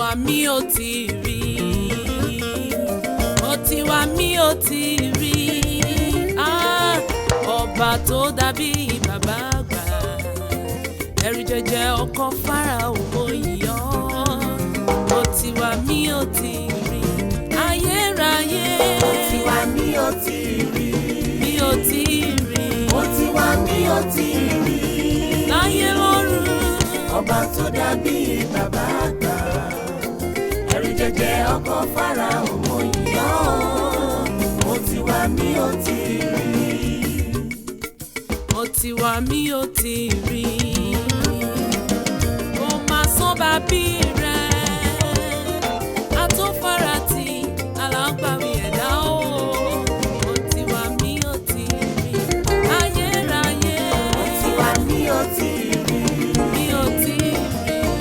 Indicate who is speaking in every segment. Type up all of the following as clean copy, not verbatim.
Speaker 1: wà mí ò tí rí, ó ti wà mí ò tí rí, ọba tó dàbí bàbá àgbà, ẹ̀rù jẹjẹ ọkọ Fáráò mo yìn ọ́, ó ti wà mí ò tí rí, ayérayé,
Speaker 2: ó ti wà mí ò tí rí,
Speaker 1: mí ò tí rí,
Speaker 2: ó ti wà mí ò tí rí,
Speaker 1: láyé lọ́run,
Speaker 2: ọba tó dàbí bàbá àgbà, ẹ̀rù jẹjẹ ọkọ Fáráò mo yìn ọ́, ó ti wà mí ò tí rí,
Speaker 1: ó ti wà mí ò tí rí, ó máa sán bàbí rẹ̀, atófaratì alágbàwí ẹ̀dá o, ó ti wà mí ò tí rí, ayérayé,
Speaker 2: ó ti wà mí ò tí rí,
Speaker 1: mí ò tí rí,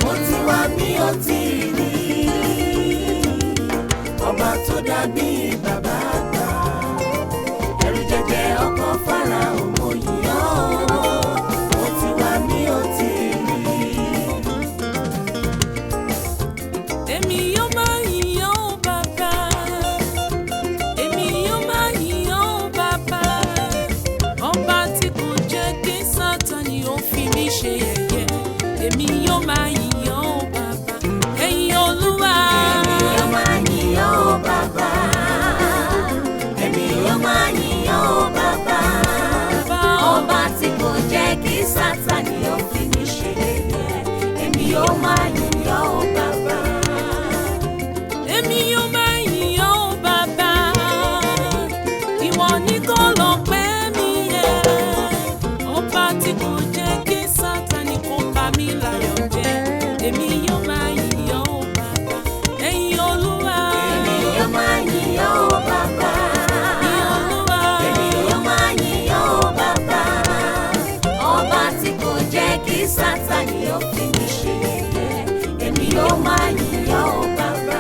Speaker 2: ó ti wà mí ò tí rí, ọba tó dàbí bàbá àgbà, ẹ̀rù jẹjẹ ọkọ Fáráò mo yìn ọ́, ó ti wà mí ò tí rí.
Speaker 1: èmi yóò máa yìn ọ́ bàbá, èmi yóò máa yìn ọ́ bàbá, ọba tí kò jẹ́ kí Sátánì ó fi mí ṣe yẹ̀yẹ́, èmi yóò máa yìn ọ́ bàbá, ẹ̀yin Olúwa,
Speaker 2: Èmi yóò máa yìn ọ́ bàbá, èmi yóò máa yìn ọ́ bàbá, ọba tí kò jẹ́ kí Sátánì ó fi mí ṣe yẹ̀yẹ́, èmi yóò máa yìn ọ́ bàbá.
Speaker 1: èmi yóò máa yìn ọ́ bàbá, ìwọ nìkan lọ́pẹ́ mi yẹ, ọba tí kò jẹ́ kí Sátánì kó bà mí láyọ̀ jẹ́, èmi yóò máa yìn ọ́ bàbá, ẹ̀yin Olúwa,
Speaker 2: Èmi yóò máa yìn ọ́ bàbá,
Speaker 1: ẹ̀yin Olúwa,
Speaker 2: èmi yóò máa yìn ọ́ bàbá, ọba tí kò jẹ́ kí Sátánì ó fi mí ṣe yẹ̀yẹ́, èmi yóò máa yìn ọ́ bàbá.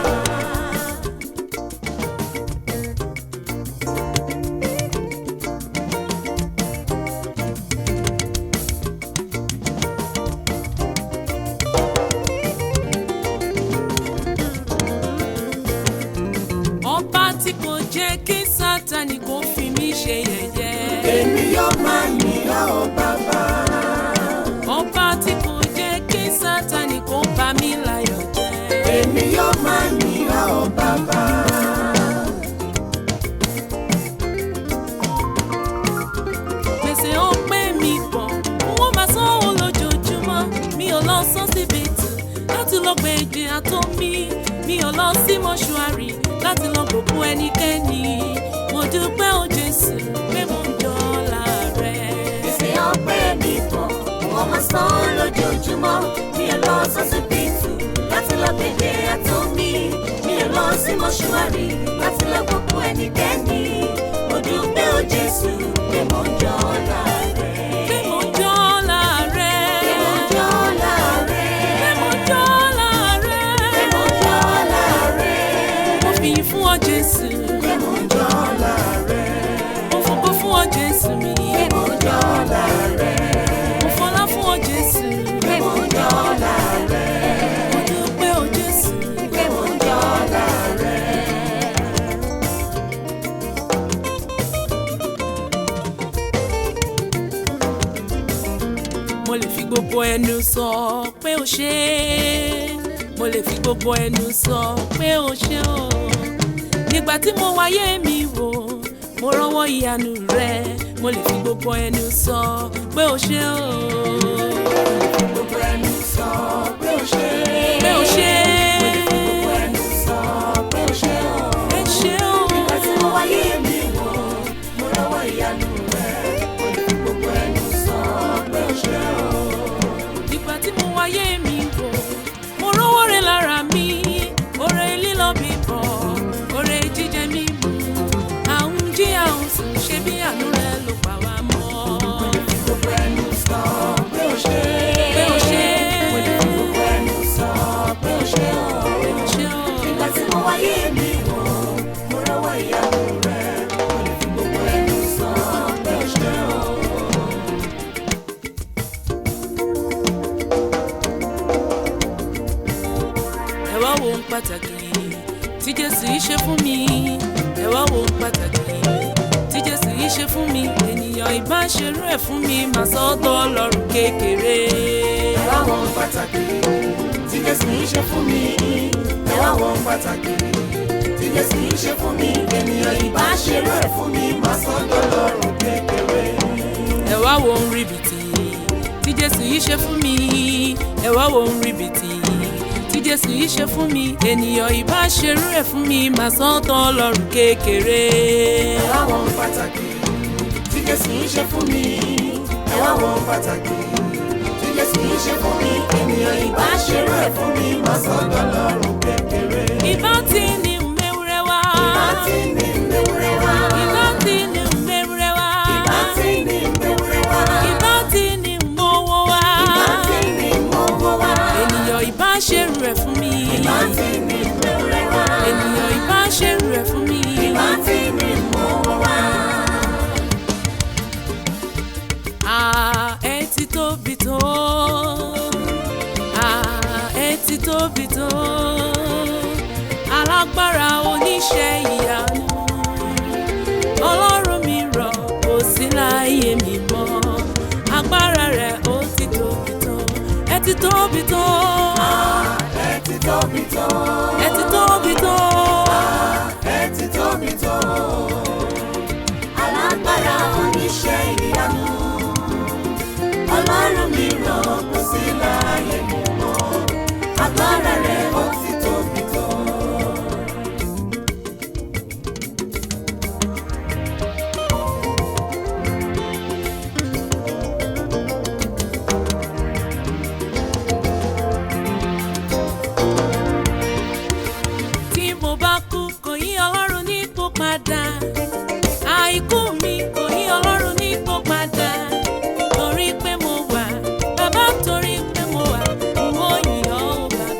Speaker 1: ọba tí kò jẹ́ kí Sátánì kó fi mí ṣe yẹ̀yẹ́,
Speaker 2: Èmi yóò máa yìn ọ́ bàbá,
Speaker 1: ọba tí kò jẹ́ kí Sátánì kó bà mí láyọ̀ jẹ́,
Speaker 2: èmi yóò máa yìn ọ́ bàbá.
Speaker 1: gbèsè ọpẹ́ mi pọ̀, wọ́n máa sanwó lójoojúmọ́, mi ò lọ sọ́sibítù láti lọ gbé èdè àtọ́ mi ò lọ sí mọ́ṣúárì láti lọ gbòkú ẹnikẹ́ni, mo dúpẹ́ o Jésù pé mo ń jọlá rẹ.
Speaker 2: Gbèsè ọpẹ́ mi pọ̀, wọ́n máa san lójoojúmọ́, mi ò lọ sọ́sibítù láti lọ gbèdé àtọ́ mi ò lọ sí mọ́ṣúárì láti lọ gbòkú ẹnikẹ́ni, mo dúpẹ́ o Jésù pé mo ń jọlá rẹ.
Speaker 1: pé mo ń jọlá rẹ.
Speaker 2: Pé mo ń jọlá rẹ.
Speaker 1: pé mo ń jọlá rẹ.
Speaker 2: Pé mo ń jọlá rẹ.
Speaker 1: mo fi yìn fún ọ Jésù,
Speaker 2: Pé mo ń jọlá rẹ.
Speaker 1: mo fògo fún ọ Jésù mi,
Speaker 2: Pé mo ń jọlá rẹ.
Speaker 1: mo fọlá fún ọ Jésù,
Speaker 2: Pé mo ń jọlá rẹ.
Speaker 1: mo dúpẹ́ o Jésù.
Speaker 2: Pé mo ń jọlá rẹ.
Speaker 1: mo lè fi gbogbo ẹnu sọ pé o ṣé, mo lè fi gbogbo ẹnu sọ pé o ṣé o, nígbà tí mo wáyé mi wò mo rọ́wọ́ ìyanu rẹ, mo lè fi gbogbo ẹnu sọ pé o ṣé o,
Speaker 2: Gbogbo ẹnu sọ pé o ṣé.
Speaker 1: pé o ṣé,
Speaker 2: Gbogbo ẹnu sọ pé o ṣé o.
Speaker 1: ẹ ṣé o,
Speaker 2: Nígbà tí mo wáyé mi wò, mo rọ́wọ́ ìyanu rẹ. Mo lè fi gbogbo ẹnu sọ pé o ṣé o.
Speaker 1: nígbà tí mo wáyé mi wò mo rọ́wọ́ rẹ lára mi, oore lílọ bíbọ̀, oore jíjẹ mímu, àwọn jí àwọn sùn, ṣe bí àánú rẹ ló pa wá mọ́.
Speaker 2: Gbogbo ẹnu sọ pé o ṣé.
Speaker 1: Pé o ṣé.
Speaker 2: Mo lè fi gbogbo ẹnu sọ
Speaker 1: pàtàkì tí Jésù yìí ṣe fún mi. Ẹ wá wo ohun pàtàkì tí Jésù yìí ṣe fún mi. Ènìyàn ìbá ṣerú ẹ̀ fún mi, màá sọ ọ́ tọ́ Ọlọ́run kékeré.
Speaker 2: Ẹ wá wo ohun pàtàkì tí Jésù yìí ṣe fún mi. Ẹ wá wo ohun pàtàkì tí Jésù yìí ṣe fún mi. Ènìyàn ìbá ṣerú ẹ̀ fún mi, màá sọ ọ́ tọ́ Ọlọ́run kékeré.
Speaker 1: Ẹ wá wo ohun ribìtì tí Jésù yìí ṣe fún mi. Ẹ wá wo ohun ribìtì tí Jésù yìí ṣe fún mi. Ènìyàn ìbá ṣerú ẹ̀ fún mi, màá sọ ọ́ tọ́ Ọlọ́run kékeré.
Speaker 2: Ẹ wá wo ohun pàtàkì tí Jésù yìí ṣe fún mi. Ẹ wá wo ohun pàtàkì tí Jésù yìí ṣe fún mi. Ènìyàn ìbá ṣerú ẹ̀ fún mi, màá sọ ọ́ tọ́ Ọlọ́run kékeré.
Speaker 1: Ìbá tí ní mẹ́wúrẹ́ wá.
Speaker 2: Ìbá tí ní mẹ́wúrẹ́ wá.
Speaker 1: Ìbá tí ní mẹ́wúrẹ́ wá.
Speaker 2: Ìbá tí ní mẹ́wúrẹ́ wá.
Speaker 1: Ìbá tí ní mọ́wọ́ wá.
Speaker 2: Ìbá tí ní mọ́wọ́ wá.
Speaker 1: Ènìyàn ìbá ṣerú ẹ̀ fún mi.
Speaker 2: Ìbá tí ní mẹ́wúrẹ́ wá.
Speaker 1: Ènìyàn ìbá ṣerú ẹ̀ fún mi.
Speaker 2: Ìbá tí ní mọ́wọ́ wá.
Speaker 1: Ẹ ti tóbi tó. Ẹ ti tóbi tó. Alágbára oníṣẹ́ ìyanu. Ọlọ́run mi rọ̀ kò sí láyé mi mọ́. Agbára rẹ̀ ó ti tóbi tó. Ẹ ti tóbi tó.
Speaker 2: Ẹ ti tóbi tó.
Speaker 1: Ẹ ti tóbi tó.
Speaker 2: Ẹ ti tóbi tó. Alágbára oníṣẹ́ ìyanu. Ọlọ́run mi rọ̀ kò sí láyé mi mọ́. Agbára rẹ̀ ó ti tóbi tó.
Speaker 1: Tí mo bá kú kò yí Ọlọ́run nípò padà. Àìkú mi kò yí Ọlọ́run nípò padà. Torí pé mo wà, bàbá torí pé mo wà, mo yìn ọ́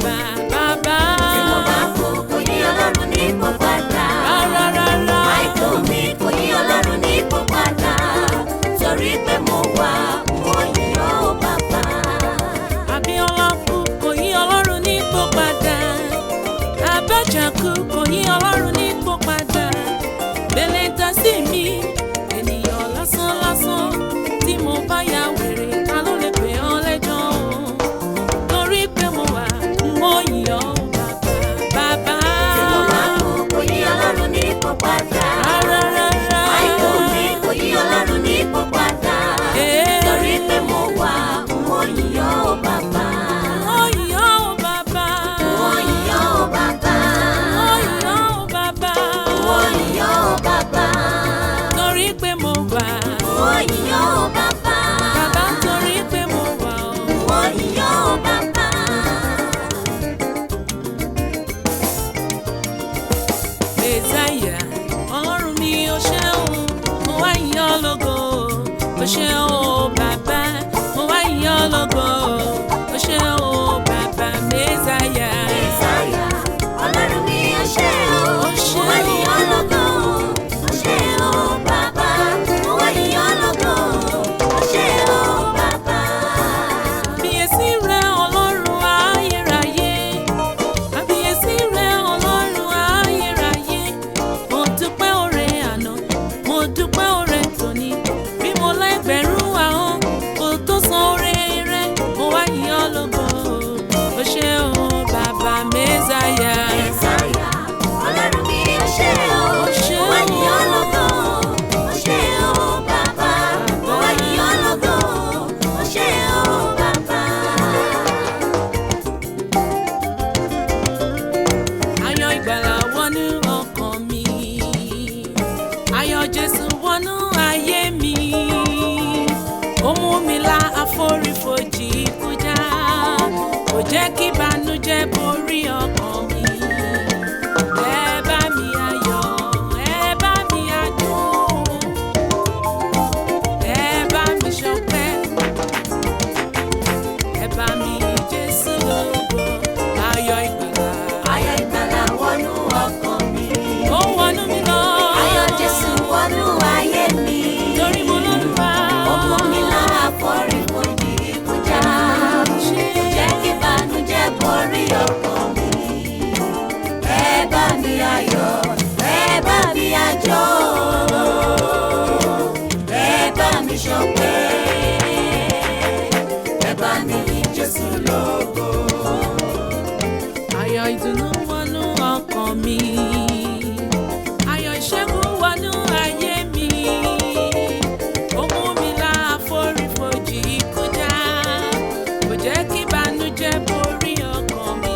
Speaker 1: bàbá, bàbá.
Speaker 2: Tí mo bá kú kò yí Ọlọ́run nípò padà.
Speaker 1: Rárá.
Speaker 2: Àìkú mi kò yí Ọlọ́run nípò padà. Torí pé mo wà, mo yìn ọ́ bàbá.
Speaker 1: Abíọ́lá kú kò yí Ọlọ́run nípò padà. Abacha kú kò yí Ọlọ́run nípò padà. Bẹ̀lẹ̀ta sí mi, ènìyàn lásán lásán. Tí mo bá ya wèrè, ta ló lè pè ọ́ lẹ́jọ́ o? Torí pé mo wà, mo yìn ọ́ bàbá, bàbá.
Speaker 2: Tí mo bá kú kò yí Ọlọ́run nípò padà.
Speaker 1: Rárá.
Speaker 2: Àìkú mi kò yí Ọlọ́run nípò padà. Torí pé mo wà, mo yìn ọ́ bàbá.
Speaker 1: Mo yìn ọ́ bàbá.
Speaker 2: Mo yìn ọ́ bàbá.
Speaker 1: Mo yìn ọ́ bàbá.
Speaker 2: Mo yìn ọ́ bàbá.
Speaker 1: Torí pé mo wà.
Speaker 2: Mo yìn ọ́ bàbá.
Speaker 1: Bàbá torí pé mo wà o.
Speaker 2: Mo yìn ọ́ bàbá.
Speaker 1: Mèsáyà, Ọlọ́run mi o ṣeun, mo wá yìn ọ́ lógo. O ṣeun o bàbá, mo wá yìn ọ́ lógo. O ṣeun o bàbá Mèsáyà.
Speaker 2: Mèsáyà, Ọlọ́run mi o ṣé o.
Speaker 1: O ṣé
Speaker 2: Mo wá yìn ọ́ lógo. O ṣé o bàbá. Mo wá yìn ọ́ lógo. O ṣé o bàbá.
Speaker 1: Àbíyèsí rẹ Ọlọ́run ayérayé. Àbíyèsí rẹ Ọlọ́run ayérayé. Mo dúpẹ́ oore àná, mo dúpẹ́ oore tòní. Bí mo lẹ́gbẹ̀rún ahọ́n, kò tó san oore rẹ. Mo wá yìn ọ́ lógo. O ṣé o bàbá Mèsáyà.
Speaker 2: Mèsáyà, Ọlọ́run mi o ṣé o.
Speaker 1: O ṣé
Speaker 2: Mo wá yìn ọ́ lógo. O ṣé o bàbá. Mo wá yìn ọ́ lógo. O ṣé o bàbá.
Speaker 1: Ayọ̀ ìgbàlà wọnú ọkàn mi. Ayọ̀ Jésù wọnú ayé mi. Ó mú mi la àforífojì kọjá. Kò jẹ́ kí ìbànújẹ́ borí ọkàn mi. Ẹ bá mi ayọ̀, ẹ bá mi adùn. Ẹ bá mi ṣọpẹ́. Ẹ bá mi Jésù lógo. Ayọ̀ ìgbàlà.
Speaker 2: Ayọ̀ ìgbàlà wọnú ọkàn mi.
Speaker 1: Ó wọnú mi lọ.
Speaker 2: Ayọ̀ Jésù wọnú ayé mi.
Speaker 1: Torí mo lọ́lúwa.
Speaker 2: Ó mú mi la àforífojì kọjá. Kò jẹ́ kí ìbànújẹ́ borí ọkàn ṣọpẹ́, ẹ bá mi yìn Jésù lógo.
Speaker 1: Ayọ̀ ìdùnnú wọnú ọkàn mi, ayọ̀ ìṣẹ́gun wọnú ayé mi, ó mú mi là àforífojì kọjá, kò jẹ́ kí ìbànújẹ́ borí ọkàn mi.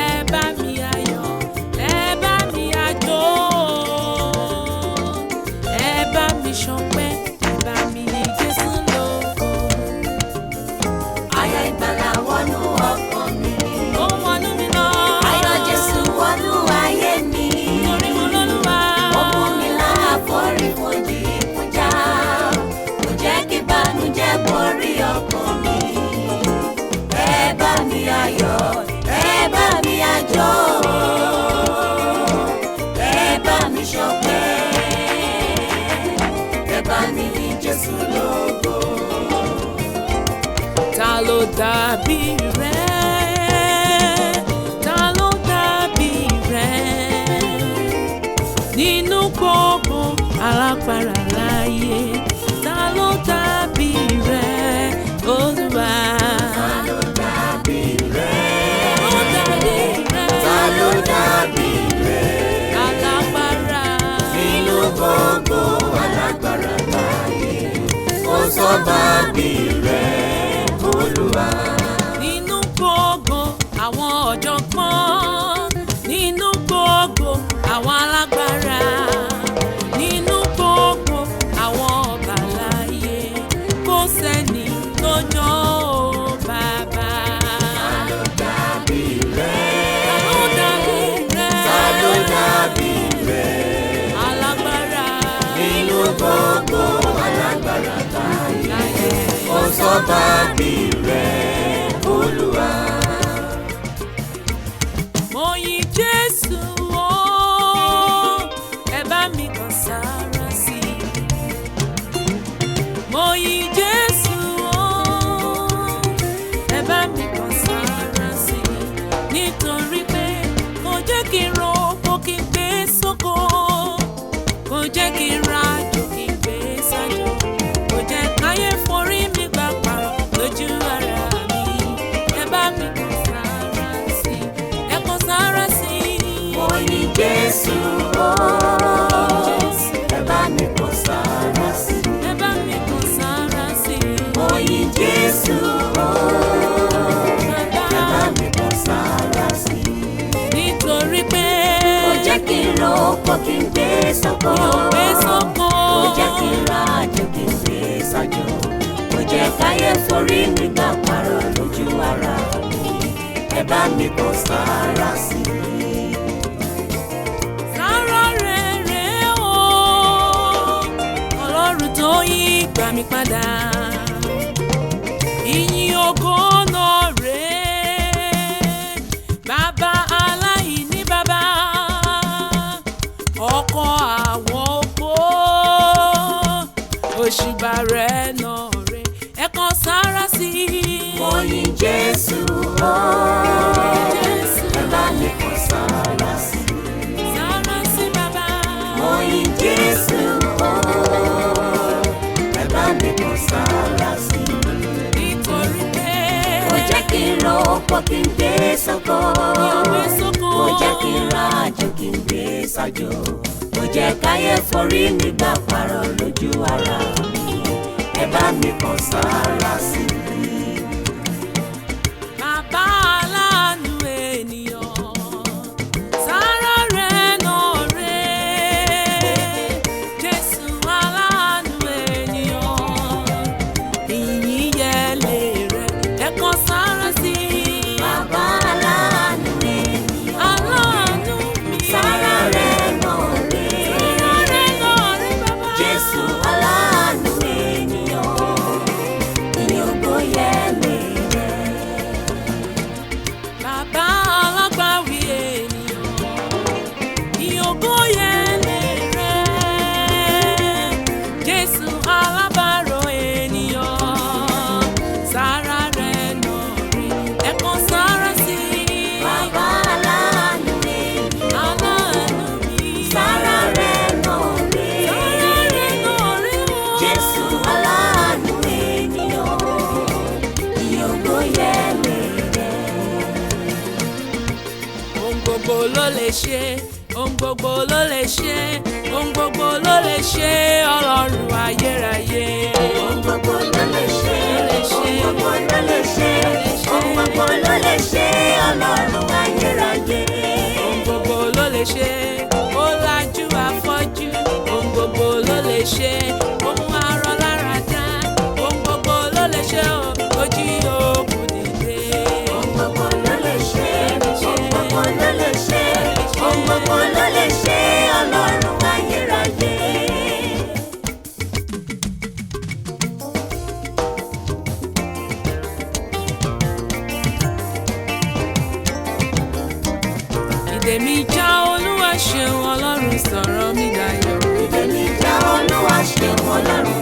Speaker 1: Ẹ bá mi ayọ̀, ẹ bá mi àjò, ẹ bá mi ṣọpẹ́, ẹ bá mi yìn Jésù lógo.
Speaker 2: Ayọ̀ ìgbàlà wọnú ọkàn mi,
Speaker 1: Ó wọnú mi lọ.
Speaker 2: ayọ̀ Jésù wọnú ayé mi.
Speaker 1: Torí mo l'Olúwa.
Speaker 2: Ó mú mi là àforífojì kọjá, kò jẹ́ kí ìbànújẹ́ borí ọkàn mi. Ẹ bá mi ayọ̀, ẹ bá mi àjò, ẹ bá mi ṣọpẹ́, ẹ bá mi yìn Jésù lógo.
Speaker 1: Ta ló dàbí rẹ? Ta ló dàbí rẹ? Nínú gbogbo alágbára láyé, ta ló dàbí rẹ? Olúwa.
Speaker 2: Ta ló dàbí rẹ?
Speaker 1: Ó dàbí rẹ.
Speaker 2: Ta ló dàbí rẹ?
Speaker 1: Alágbára.
Speaker 2: Nínú gbogbo alágbára láyé, kò sọ́ba bí rẹ, Olúwa.
Speaker 1: Nínú gbogbo àwọn ọ̀jọ̀gbọ́n, nínú gbogbo àwọn alágbára, nínú gbogbo àwọn ọba láyé, kò sẹ́ni tó jọ ọ́ bàbá.
Speaker 2: Ta ló dàbí rẹ?
Speaker 1: Ta ló dàbí rẹ?
Speaker 2: Ta ló dàbí rẹ?
Speaker 1: Alágbára.
Speaker 2: Nínú gbogbo alágbára láyé, kò sọ́ba bí rẹ, Olúwa.
Speaker 1: Mo yìn Jésù o, ẹ bá mi kàn sára sí i. Mo yìn Jésù o, ẹ bá mi kàn sára sí i. Nítorí pé kò jẹ́ kí n ro oko kí n gbé sóko, kò jẹ́ kí n ra àjò kí n gbé sájò, kò jẹ́ káyé forí mi gbà pààrọ̀ lójú ara mi. Ẹ bá mi kàn sára sí i, ẹ kàn sára sí i.
Speaker 2: Mo yìn Jésù o, ẹ bá mi kàn sára sí.
Speaker 1: Ẹ bá mi kàn sára sí i.
Speaker 2: Mo yìn Jésù o,
Speaker 1: Bàbá,
Speaker 2: ẹ bá mi kàn sára sí.
Speaker 1: nítorí pé
Speaker 2: Kò jẹ́ kí n ro oko kí n gbé sóko,
Speaker 1: mi ò gbé sóko.
Speaker 2: kò jẹ́ kí n ra àjò kí n gbé sájò, kò jẹ́ káyé forí mi gbà pààrọ̀ lójú ara mi. Ẹ bá mi kàn sára sí.
Speaker 1: Sára rere o, Ọlọ́run tó yí ìgbà mi padà. Ìyìn ògo náà rèé, bàbá aláìní bàbá, ọkọ àwọn opó, òṣìbà rẹ̀ náà rèé, ẹ kàn sára sí i.
Speaker 2: Mo yìn Jésù o,
Speaker 1: Jésù.
Speaker 2: ẹ bá mi kàn sára sí.
Speaker 1: Sára sí bàbá.
Speaker 2: Mo yìn Jésù o, ẹ bá mi kàn sára sí.
Speaker 1: Nítorí pé
Speaker 2: Kò jẹ́ kí n ro oko kí n gbé sóko,
Speaker 1: mi ò gbé sóko.
Speaker 2: kò jẹ́ kí n ra àjò kí n gbé sájò, kò jẹ́ káyé forí mi gbà pààrọ̀ lójú ara mi. Ẹ bá mi kàn sára sí.
Speaker 1: Bàbá aláàánú ènìyàn, sára rẹ̀ náà rèé. Jésù aláàánú ènìyàn, ìyìn yẹlé rẹ̀, ẹ kàn sára sí i.
Speaker 2: Bàbá aláàánú ènìyàn,
Speaker 1: Aláàánú mi.
Speaker 2: sára rẹ̀ náà rè.
Speaker 1: Sára rẹ̀ náà rèé bàbá.
Speaker 2: Jésù aláàánú ènìyàn, ìyìn ògo yẹ lé rẹ̀.
Speaker 1: Bàbá alágbàwí ènìyàn, ìyókò yẹlé rẹ̀. Jésù alábàárò ènìyàn, sára rẹ̀ náà rèé, ẹ kàn sára sí i.
Speaker 2: Bàbá aláàánú ènìyàn,
Speaker 1: Aláàánú mi.
Speaker 2: sára rẹ̀ náà rè.
Speaker 1: Sára rẹ̀ náà rèé o.
Speaker 2: Jésù aláàánú ènìyàn, ìyókò yẹlẹ rẹ̀.
Speaker 1: Ohun gbogbo ló lè ṣe, ohun gbogbo ló lè ṣe, ohun gbogbo ló lè ṣe Ọlọ́run ayérayé.
Speaker 2: Ohun gbogbo ló lè ṣe, ohun gbogbo ló lè ṣe, ohun gbogbo ló lè ṣe Ọlọ́run ayérayé.
Speaker 1: Ohun gbogbo ló lè ṣe, ó lajú afọ́jú. Ohun gbogbo ló lè ṣe, ohun arọ lára dá. Ohun gbogbo ló lè ṣe, ojú òkú dìde.
Speaker 2: Ohun gbogbo ló lè ṣe, ohun gbogbo ló lè ṣe, ohun gbogbo ló lè ṣe Ọlọ́run ayérayé.
Speaker 1: Ìdè mi já, Olúwa ṣeun, Ọlọ́run sọ̀rọ̀ mi dayọ̀.
Speaker 2: Ìdè mi já, Olúwa ṣeun, Ọlọ́run